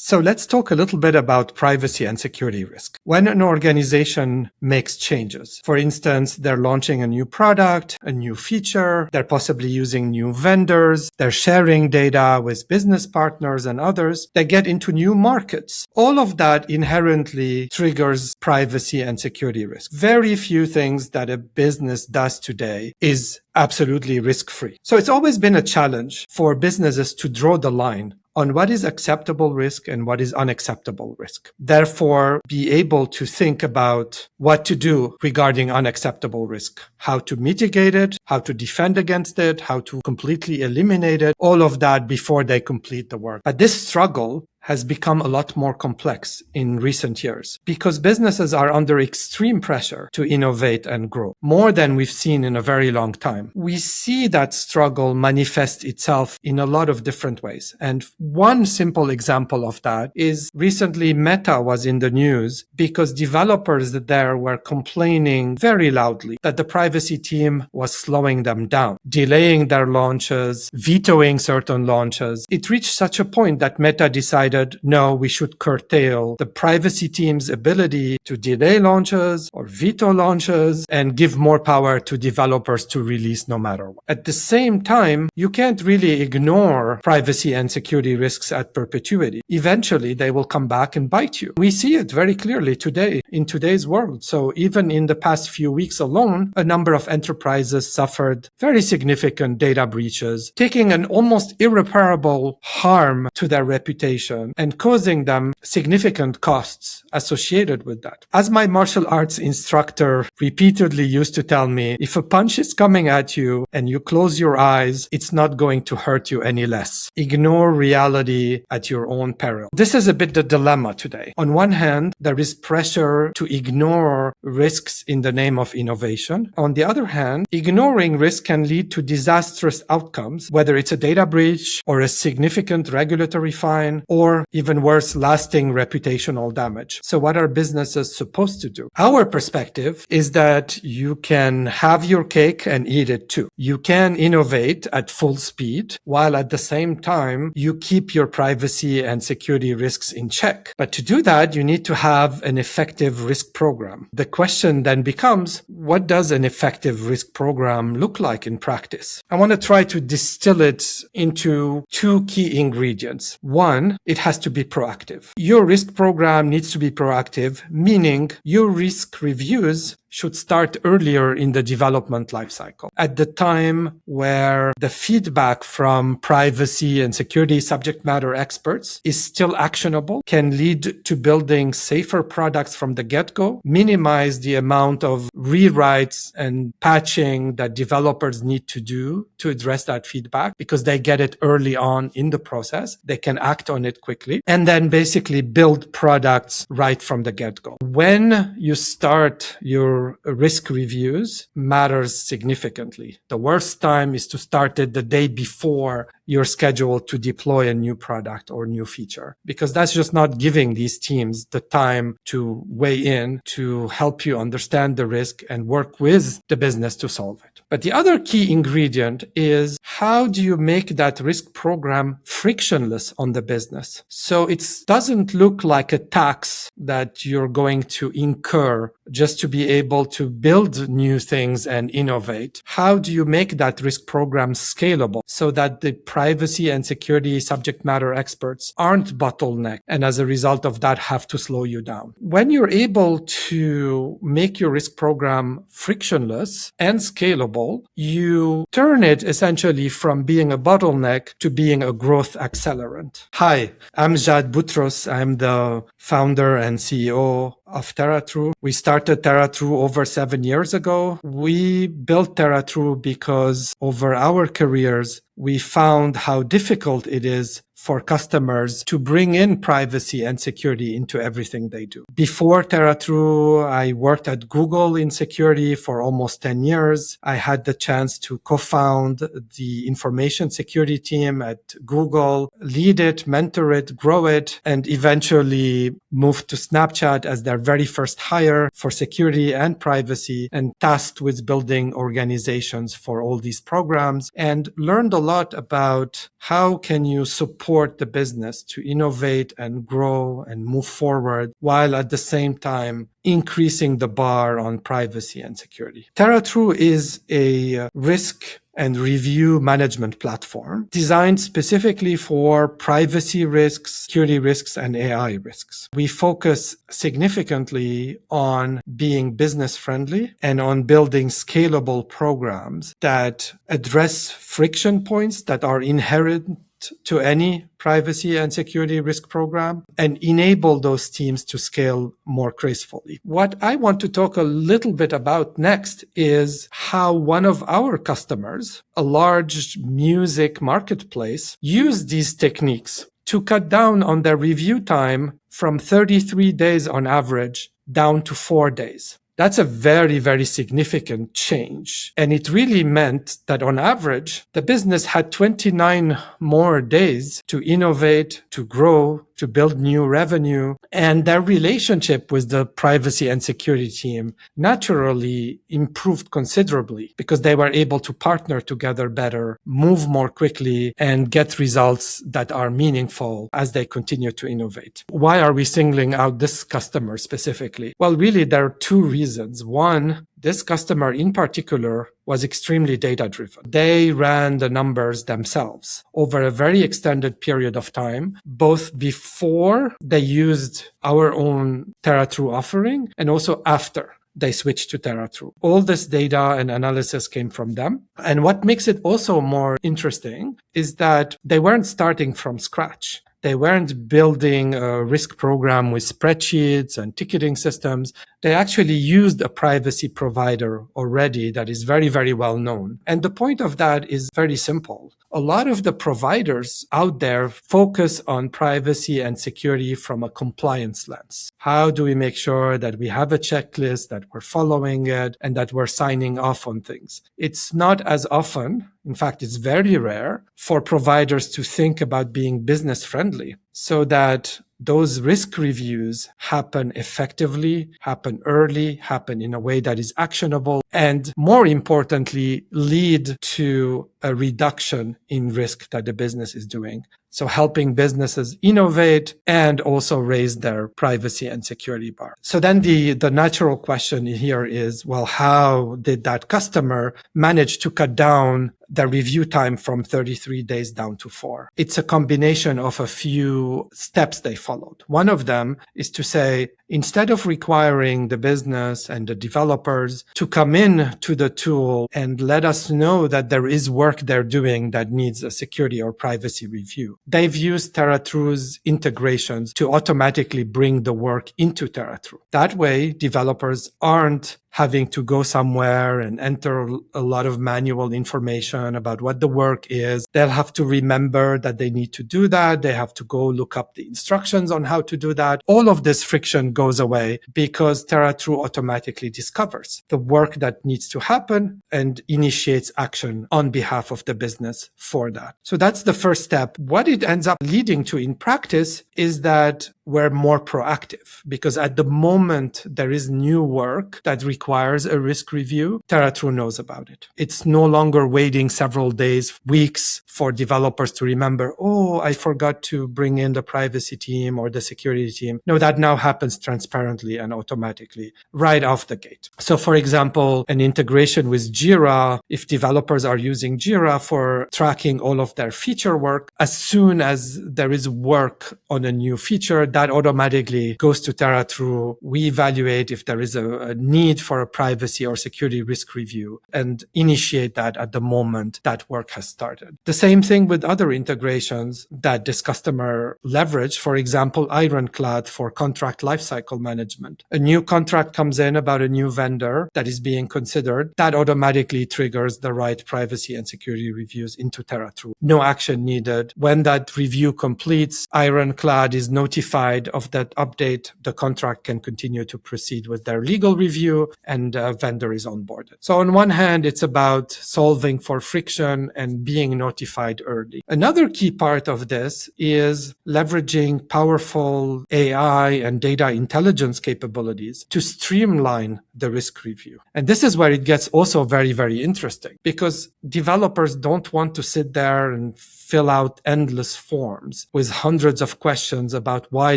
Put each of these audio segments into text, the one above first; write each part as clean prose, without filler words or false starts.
So let's talk a little bit about privacy and security risk. When an organization makes changes, for instance, they're launching a new product, a new feature, they're possibly using new vendors, they're sharing data with business partners and others, they get into new markets. All of that inherently triggers privacy and security risk. Very few things that a business does today is absolutely risk-free. So it's always been a challenge for businesses to draw the line on what is acceptable risk and what is unacceptable risk. Therefore, be able to think about what to do regarding unacceptable risk, how to mitigate it, how to defend against it, how to completely eliminate it, all of that before they complete the work. But this struggle has become a lot more complex in recent years because businesses are under extreme pressure to innovate and grow, more than we've seen in a very long time. We see that struggle manifest itself in a lot of different ways. And one simple example of that is recently Meta was in the news because developers there were complaining very loudly that the privacy team was slowing them down, delaying their launches, vetoing certain launches. It reached such a point that Meta decided, no, we should curtail the privacy team's ability to delay launches or veto launches and give more power to developers to release no matter what. At the same time, you can't really ignore privacy and security risks at perpetuity. Eventually, they will come back and bite you. We see it very clearly today in today's world. So even in the past few weeks alone, a number of enterprises suffered very significant data breaches, taking an almost irreparable harm to their reputation and causing them significant costs associated with that. As my martial arts instructor repeatedly used to tell me, if a punch is coming at you and you close your eyes, it's not going to hurt you any less. Ignore reality at your own peril. This is a bit the dilemma today. On one hand, there is pressure to ignore risks in the name of innovation. On the other hand, ignoring risk can lead to disastrous outcomes, whether it's a data breach or a significant regulatory fine, or even worse, lasting reputational damage. So what are businesses supposed to do? Our perspective is that you can have your cake and eat it too. You can innovate at full speed while at the same time you keep your privacy and security risks in check. But to do that, you need to have an effective risk program. The question then becomes, what does an effective risk program look like in practice? I want to try to distill it into two key ingredients. One, it has to be proactive. Your risk program needs to be proactive, meaning your risk reviews should start earlier in the development lifecycle, at the time where the feedback from privacy and security subject matter experts is still actionable, can lead to building safer products from the get-go, minimize the amount of rewrites and patching that developers need to do to address that feedback because they get it early on in the process. They can act on it quickly and then basically build products right from the get-go. When you start your risk reviews matters significantly. The worst time is to start it the day before you're scheduled to deploy a new product or new feature, because that's just not giving these teams the time to weigh in, to help you understand the risk and work with the business to solve it. But the other key ingredient is, how do you make that risk program frictionless on the business? So it doesn't look like a tax that you're going to incur just to be able to build new things and innovate. How do you make that risk program scalable so that the privacy and security subject matter experts aren't bottlenecked and as a result of that have to slow you down? When you're able to make your risk program frictionless and scalable, you turn it essentially from being a bottleneck to being a growth accelerant. Hi, I'm Jad Boutros. I'm the founder and CEO of TerraTrue. We started TerraTrue over 7 years ago. We built TerraTrue because over our careers, we found how difficult it is for customers to bring in privacy and security into everything they do. Before TerraTrue, I worked at Google in security for almost 10 years. I had the chance to co-found the information security team at Google, lead it, mentor it, grow it, and eventually moved to Snapchat as their very first hire for security and privacy, and tasked with building organizations for all these programs, and learned a lot about how can you support support the business to innovate and grow and move forward, while at the same time increasing the bar on privacy and security. TerraTrue is a risk and review management platform designed specifically for privacy risks, security risks, and AI risks. We focus significantly on being business friendly and on building scalable programs that address friction points that are inherent to any privacy and security risk program and enable those teams to scale more gracefully. What I want to talk a little bit about next is how one of our customers, a large music marketplace, used these techniques to cut down on their review time from 33 days on average down to 4 days. That's a very, very significant change. And it really meant that on average, the business had 29 more days to innovate, to grow, to build new revenue. And their relationship with the privacy and security team naturally improved considerably because they were able to partner together better, move more quickly, and get results that are meaningful as they continue to innovate. Why are we singling out this customer specifically? Well, really, there are two reasons. One, this customer in particular was extremely data-driven. They ran the numbers themselves over a very extended period of time, both before they used our own TerraTrue offering and also after they switched to TerraTrue. All this data and analysis came from them. And what makes it also more interesting is that they weren't starting from scratch. They weren't building a risk program with spreadsheets and ticketing systems. They actually used a privacy provider already that is very, very well known. And the point of that is very simple. A lot of the providers out there focus on privacy and security from a compliance lens. How do we make sure that we have a checklist, that we're following it, and that we're signing off on things? It's not as often, in fact, it's very rare for providers to think about being business friendly so that those risk reviews happen effectively, happen early, happen in a way that is actionable, and more importantly, lead to a reduction in risk that the business is doing. So helping businesses innovate and also raise their privacy and security bar. So then the natural question here is, well, how did that customer manage to cut down the review time from 33 days down to 4? It's a combination of a few steps they followed. One of them is to say, instead of requiring the business and the developers to come in to the tool and let us know that there is work they're doing that needs a security or privacy review, they've used TerraTrue's integrations to automatically bring the work into TerraTrue. That way, developers aren't having to go somewhere and enter a lot of manual information about what the work is. They'll have to remember that they need to do that. They have to go look up the instructions on how to do that. All of this friction goes away because TerraTrue automatically discovers the work that needs to happen and initiates action on behalf of the business for that. So that's the first step. What it ends up leading to in practice is that we're more proactive because at the moment there is new work that requires a risk review, TerraTrue knows about it. It's no longer waiting several days, weeks for developers to remember, oh, I forgot to bring in the privacy team or the security team. No, that now happens transparently and automatically right off the gate. So for example, an integration with Jira, if developers are using Jira for tracking all of their feature work, as soon as there is work on a new feature, that automatically goes to TerraTrue. We evaluate if there is a need for a privacy or security risk review and initiate that at the moment that work has started. The same thing with other integrations that this customer leveraged, for example, Ironclad for contract lifecycle management. A new contract comes in about a new vendor that is being considered. That automatically triggers the right privacy and security reviews into TerraTrue. No action needed. When that review completes, Ironclad is notified side of that update, the contract can continue to proceed with their legal review and vendor is onboarded. So on one hand, it's about solving for friction and being notified early. Another key part of this is leveraging powerful AI and data intelligence capabilities to streamline the risk review. And this is where it gets also very, very interesting, because developers don't want to sit there and fill out endless forms with hundreds of questions about why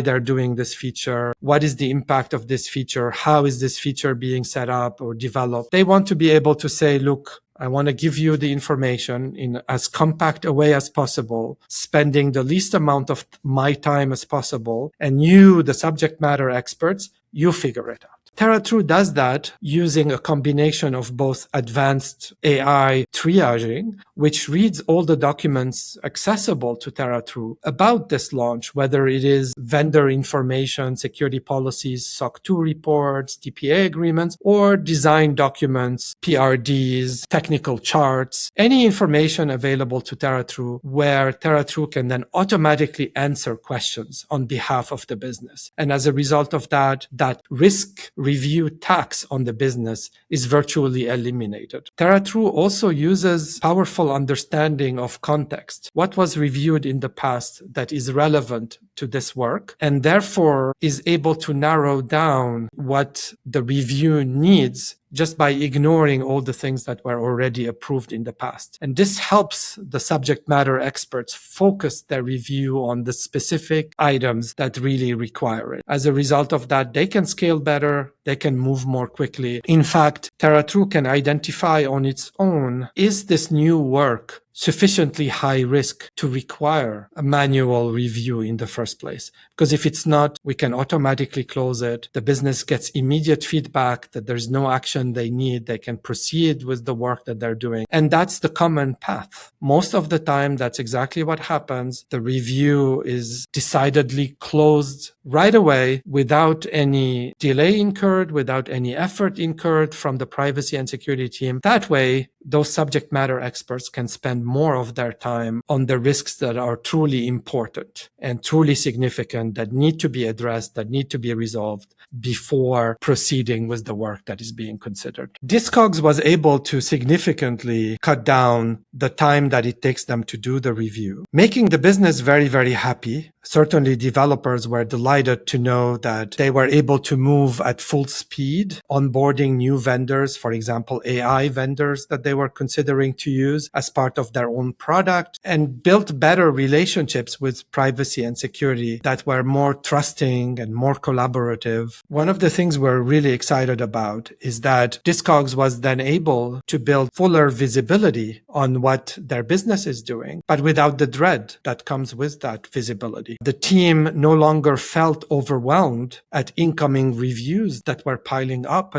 they're doing this feature, what is the impact of this feature, how is this feature being set up or developed. They want to be able to say, look, I want to give you the information in as compact a way as possible, spending the least amount of my time as possible. And you, the subject matter experts, you figure it out. TerraTrue does that using a combination of both advanced AI triaging, which reads all the documents accessible to TerraTrue about this launch, whether it is vendor information, security policies, SOC 2 reports, TPA agreements, or design documents, PRDs, technical charts, any information available to TerraTrue, where TerraTrue can then automatically answer questions on behalf of the business. And as a result of that, that risk review tax on the business is virtually eliminated. TerraTrue also uses powerful understanding of context. What was reviewed in the past that is relevant to this work, and therefore is able to narrow down what the review needs just by ignoring all the things that were already approved in the past. And this helps the subject matter experts focus their review on the specific items that really require it. As a result of that, they can scale better, they can move more quickly. In fact, TerraTrue can identify on its own, is this new work sufficiently high risk to require a manual review in the first place? Because if it's not, we can automatically close it. The business gets immediate feedback that there's no action they need. They can proceed with the work that they're doing. And that's the common path. Most of the time, that's exactly what happens. The review is decidedly closed right away without any delay incurred, without any effort incurred from the privacy and security team. That way, those subject matter experts can spend more of their time on the risks that are truly important and truly significant, that need to be addressed, that need to be resolved before proceeding with the work that is being considered. Discogs was able to significantly cut down the time that it takes them to do the review, making the business very, very happy. Certainly developers were delighted to know that they were able to move at full speed, onboarding new vendors, for example, AI vendors that they were considering to use as part of their own product, and built better relationships with privacy and security that were more trusting and more collaborative. One of the things we're really excited about is that Discogs was then able to build fuller visibility on what their business is doing, but without the dread that comes with that visibility. The team no longer felt overwhelmed at incoming reviews that were piling up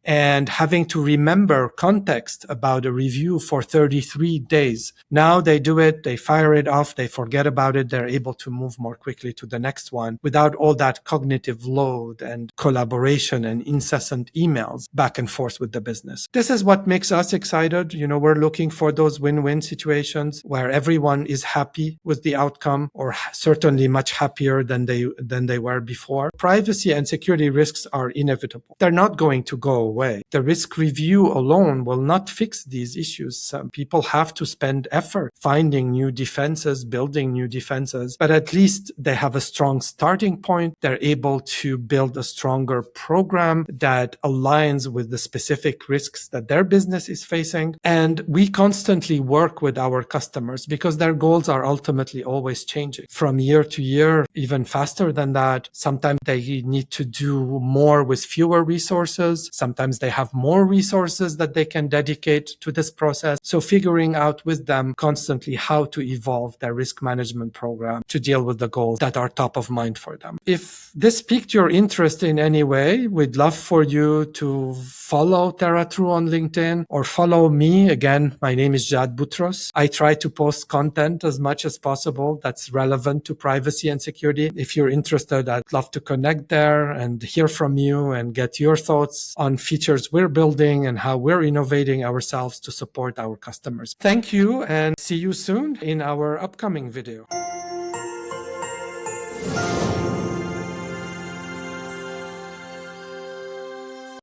and having to remember context about a review for 33 days. Now they do it, they fire it off, they forget about it, they're able to move more quickly to the next one without all that cognitive load and collaboration and incessant emails back and forth with the business. This is what makes us excited. We're looking for those win-win situations where everyone is happy with the outcome, or certainly much happier than they were before. Privacy and security risks are inevitable. They're not going to go away. The risk review alone will not fix these issues. Some people have to spend effort finding new defenses, building new defenses, but at least they have a strong starting point. They're able to build a stronger program that aligns with the specific risks that their business is facing. And we constantly work with our customers because their goals are ultimately always changing from year to year, even faster than that. Sometimes they need to do more with fewer resources. Sometimes they have more resources that they can dedicate to this process. So figuring out with them constantly how to evolve their risk management program to deal with the goals that are top of mind for them. If this piqued your interest in any way, we'd love for you to follow TerraTrue on LinkedIn or follow me. Again, my name is Jad Boutros. I try to post content as much as possible that's relevant to privacy and security. If you're interested, I'd love to connect there and hear from you and get your thoughts on features we're building and how we're innovating ourselves to support our customers. Thank you, and see you soon in our upcoming video.